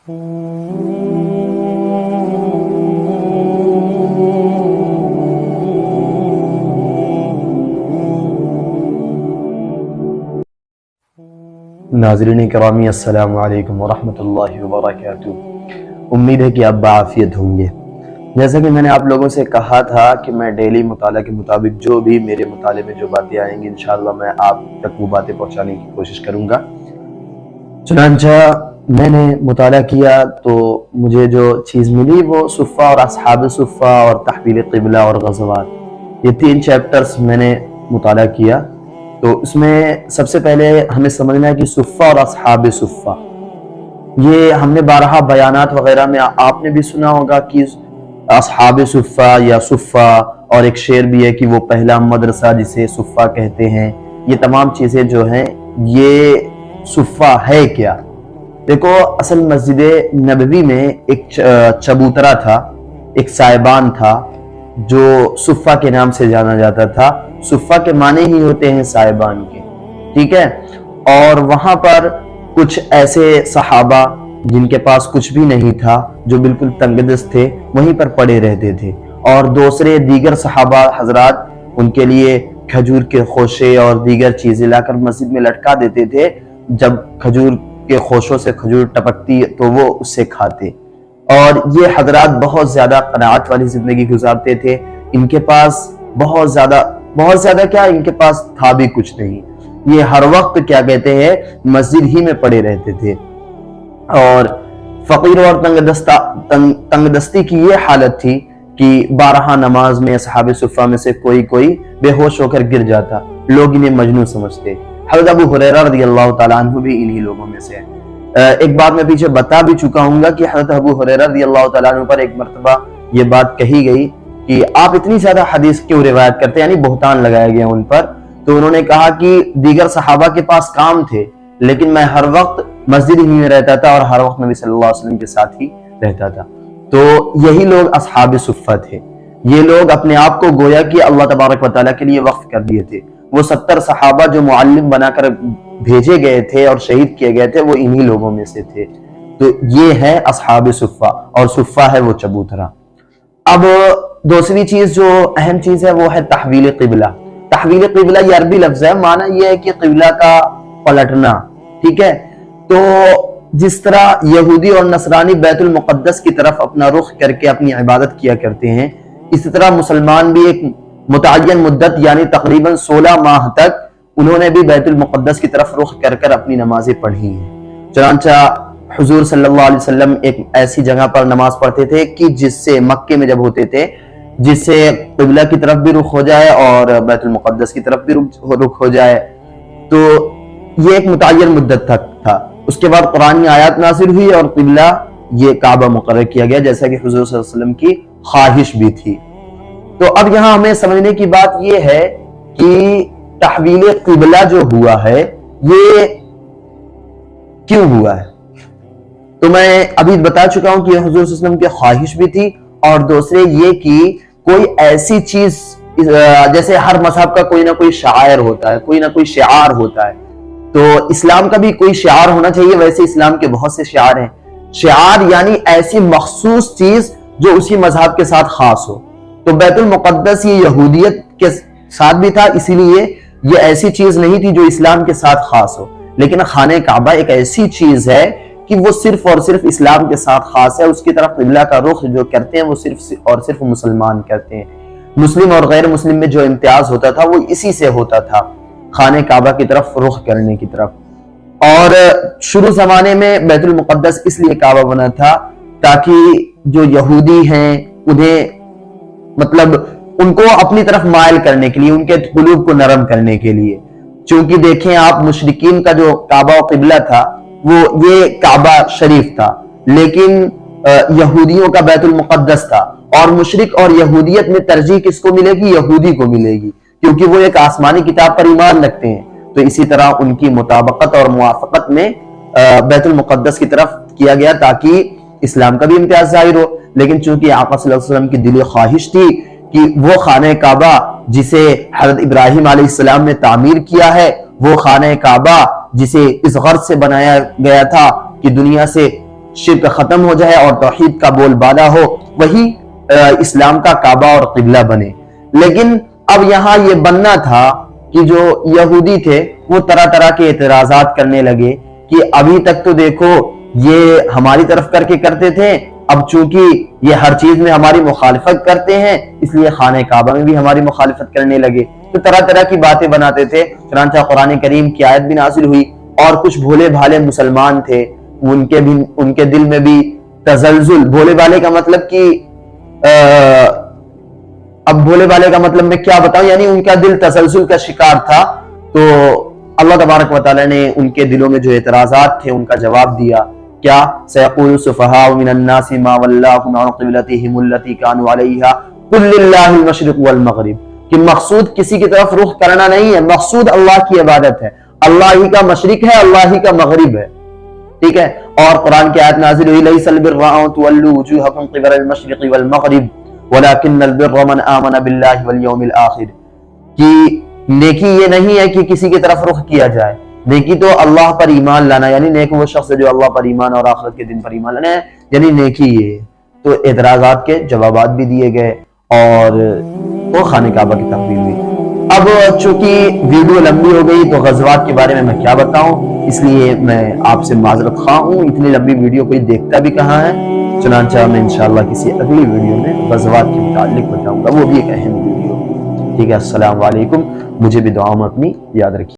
ناظرین کرامی، السلام علیکم ورحمۃ اللہ وبرکاتہ۔ امید ہے کہ آپ بعافیت ہوں گے۔ جیسا کہ میں نے آپ لوگوں سے کہا تھا کہ میں ڈیلی مطالعہ کے مطابق جو بھی میرے مطالعے میں جو باتیں آئیں گی انشاءاللہ میں آپ تک وہ باتیں پہنچانے کی کوشش کروں گا۔ چنانچہ میں نے مطالعہ کیا تو مجھے جو چیز ملی وہ صفہ اور اصحاب صفہ اور تحویل قبلہ اور غزوات، یہ 3 چیپٹرز میں نے مطالعہ کیا۔ تو اس میں سب سے پہلے ہمیں سمجھنا ہے کہ صفہ اور اصحاب صفہ، یہ ہم نے بارہا بیانات وغیرہ میں آپ نے بھی سنا ہوگا کہ اصحاب صفہ یا صفہ، اور ایک شعر بھی ہے کہ وہ پہلا مدرسہ جسے صفہ کہتے ہیں۔ یہ تمام چیزیں جو ہیں یہ صفہ ہے کیا؟ دیکھو، اصل مسجد نبوی میں ایک چبوترا تھا، ایک سائبان تھا جو صفہ کے نام سے جانا جاتا تھا۔ صفہ کے معنی ہی ہوتے ہیں سائبان کے، ٹھیک ہے؟ اور وہاں پر کچھ ایسے صحابہ جن کے پاس کچھ بھی نہیں تھا، جو بالکل تنگ دست تھے، وہیں پر پڑے رہتے تھے، اور دوسرے دیگر صحابہ حضرات ان کے لیے کھجور کے خوشے اور دیگر چیزیں لا کر مسجد میں لٹکا دیتے تھے۔ جب کھجور کے خوشوں سے کھجور ٹپکتی تو وہ اس سے کھاتے، اور یہ حضرات بہت زیادہ قناعت والی زندگی گزارتے تھے۔ ان کے پاس بہت زیادہ کیا، ان کے پاس تھا بھی کچھ نہیں۔ یہ ہر وقت کیا کہتے ہیں، مسجد ہی میں پڑے رہتے تھے، اور فقیر اور تنگ دستی کی یہ حالت تھی کہ بارہا نماز میں اصحاب صفہ میں سے کوئی بے ہوش ہو کر گر جاتا، لوگ انہیں مجنون سمجھتے۔ حضرت ابو ہریرہ رضی اللہ تعالیٰ عنہ بھی انہی لوگوں میں سے ہے۔ ایک بات میں پیچھے بتا بھی چکا ہوں گا کہ حضرت ابو ہریرہ رضی اللہ تعالیٰ عنہ پر ایک مرتبہ یہ بات کہی گئی کہ آپ اتنی زیادہ حدیث کیوں روایت کرتے ہیں، یعنی بہتان لگایا گیا ان پر۔ تو انہوں نے کہا کہ دیگر صحابہ کے پاس کام تھے، لیکن میں ہر وقت مسجد ہی میں رہتا تھا اور ہر وقت نبی صلی اللہ علیہ وسلم کے ساتھ ہی رہتا تھا۔ تو یہی لوگ اصحاب صفہ تھے۔ یہ لوگ اپنے آپ کو گویا کہ اللہ تبارک و تعالیٰ کے لیے وقف کر دیے تھے۔ وہ 70 صحابہ جو معلم بنا کر بھیجے گئے تھے اور شہید کیے گئے تھے، وہ انہی لوگوں میں سے تھے۔ تو یہ ہے اصحاب صفہ، اور صفہ ہے وہ چبوترا۔ اب دوسری چیز جو اہم چیز ہے وہ ہے تحویل قبلہ۔ تحویل قبلہ یہ عربی لفظ ہے، معنی یہ ہے کہ قبلہ کا پلٹنا، ٹھیک ہے؟ تو جس طرح یہودی اور نصرانی بیت المقدس کی طرف اپنا رخ کر کے اپنی عبادت کیا کرتے ہیں، اسی طرح مسلمان بھی ایک متعین مدت یعنی تقریباً 16 ماہ تک انہوں نے بھی بیت المقدس کی طرف رخ کر کر اپنی نمازیں پڑھی ہیں۔ چنانچہ حضور صلی اللہ علیہ وسلم ایک ایسی جگہ پر نماز پڑھتے تھے کہ جس سے مکے میں جب ہوتے تھے، جس سے قبلہ کی طرف بھی رخ ہو جائے اور بیت المقدس کی طرف بھی رخ ہو جائے۔ تو یہ ایک متعین مدت تک تھا۔ اس کے بعد قرآن آیات نازل ہوئی اور قبلہ یہ کعبہ مقرر کیا گیا، جیسا کہ حضور صلی اللہ علیہ وسلم کی خواہش بھی تھی۔ تو اب یہاں ہمیں سمجھنے کی بات یہ ہے کہ تحویل قبلہ جو ہوا ہے یہ کیوں ہوا ہے؟ تو میں ابھی بتا چکا ہوں کہ حضور صلی اللہ علیہ وسلم کی خواہش بھی تھی، اور دوسرے یہ کہ کوئی ایسی چیز، جیسے ہر مذہب کا کوئی نہ کوئی شاعر ہوتا ہے، کوئی نہ کوئی شعار ہوتا ہے، تو اسلام کا بھی کوئی شعار ہونا چاہیے۔ ویسے اسلام کے بہت سے شعار ہیں۔ شعار یعنی ایسی مخصوص چیز جو اسی مذہب کے ساتھ خاص ہو۔ تو بیت المقدس یہ یہودیت کے ساتھ بھی تھا، اسی لیے یہ ایسی چیز نہیں تھی جو اسلام کے ساتھ خاص ہو، لیکن خانہ کعبہ ایک ایسی چیز ہے کہ وہ صرف اور صرف اسلام کے ساتھ خاص ہے۔ اس کی طرف قبلہ کا رخ جو کرتے ہیں وہ صرف اور صرف مسلمان کرتے ہیں۔ مسلم اور غیر مسلم میں جو امتیاز ہوتا تھا وہ اسی سے ہوتا تھا، خانہ کعبہ کی طرف رخ کرنے کی طرف۔ اور شروع زمانے میں بیت المقدس اس لیے کعبہ بنا تھا تاکہ جو یہودی ہیں انہیں مطلب ان کو اپنی طرف مائل کرنے کے لیے، ان کے قلوب کو نرم کرنے کے لیے۔ چونکہ دیکھیں آپ، مشرکین کا جو کعبہ و قبلہ تھا وہ یہ کعبہ شریف تھا، لیکن یہودیوں کا بیت المقدس تھا، اور مشرک اور یہودیت میں ترجیح کس کو ملے گی؟ یہودی کو ملے گی، کیونکہ وہ ایک آسمانی کتاب پر ایمان رکھتے ہیں۔ تو اسی طرح ان کی مطابقت اور موافقت میں بیت المقدس کی طرف کیا گیا تاکہ اسلام کا بھی امتیاز ظاہر ہو۔ لیکن چونکہ آقا صلی اللہ علیہ وسلم کی دلی خواہش تھی کہ وہ خانہ کعبہ جسے حضرت ابراہیم علیہ السلام نے تعمیر کیا ہے، وہ خانہ کعبہ جسے اس غرض سے بنایا گیا تھا کہ دنیا سے شرک ختم ہو جائے اور توحید کا بول بالا ہو، وہی اسلام کا کعبہ اور قبلہ بنے۔ لیکن اب یہاں یہ بننا تھا کہ جو یہودی تھے وہ طرح طرح کے اعتراضات کرنے لگے کہ ابھی تک تو دیکھو یہ ہماری طرف کر کے کرتے تھے، اب چونکہ یہ ہر چیز میں ہماری مخالفت کرتے ہیں اس لیے خانہ کعبہ میں بھی ہماری مخالفت کرنے لگے، تو طرح طرح کی باتیں بناتے تھے۔ چنانچہ قرآن کریم کی آیت بھی نازل ہوئی اور کچھ بھولے بھالے مسلمان تھے، ان کے دل میں بھی تزلزل، بھولے بھالے کا مطلب کہ اب بھولے والے کا مطلب میں کیا بتاؤں، یعنی ان کا دل تسلسل کا شکار تھا، تو اللہ تبارک و تعالی نے ان کے دلوں میں جو اعتراضات تھے ان کا جواب دیا۔ کیا سيقول السفهاء من الناس ما ولاهم عن قبلتهم التي كانوا عليها قل لله المشرق والمغرب، کہ مقصود کسی کی طرف رخ کرنا نہیں ہے، مقصود اللہ کی عبادت ہے، اللہ ہی کا مشرق ہے، اللہ ہی کا مغرب ہے، ٹھیک ہے۔ اور قرآن کی آیت نازل ہوئی ليس البر أن تولوا وجوهكم قبل المشرق والمغرب وَلَكِنَّ الْبِرَّ مَنْ آمَنَ بِاللَّهِ وَالْيَوْمِ الْآخِرِ، کہ نیکی یہ نہیں ہے کہ کسی کی طرف رخ کیا جائے، نیکی تو اللہ پر ایمان لانا، یعنی نیک وہ شخص ہے جو اللہ پر ایمان اور آخرت کے دن پر ایمان لانا ہے، یعنی نیکی یہ ہے۔ تو اعتراضات کے جوابات بھی دیے گئے اور وہ خانہ کعبہ کی تکمیل ہوئی۔ اب چونکہ ویڈیو لمبی ہو گئی تو غزوات کے بارے میں کیا بتاؤں، اس لیے میں آپ سے معذرت خواہ ہوں، اتنی لمبی ویڈیو کوئی دیکھتا بھی کہاں ہے۔ چنانچہ میں انشاءاللہ کسی اگلی ویڈیو میں غزوات کے متعلق بتاؤں گا، وہ بھی ایک اہم ویڈیو، ٹھیک ہے۔ السلام علیکم، مجھے بھی دعاؤں میں اپنی یاد رکھیے۔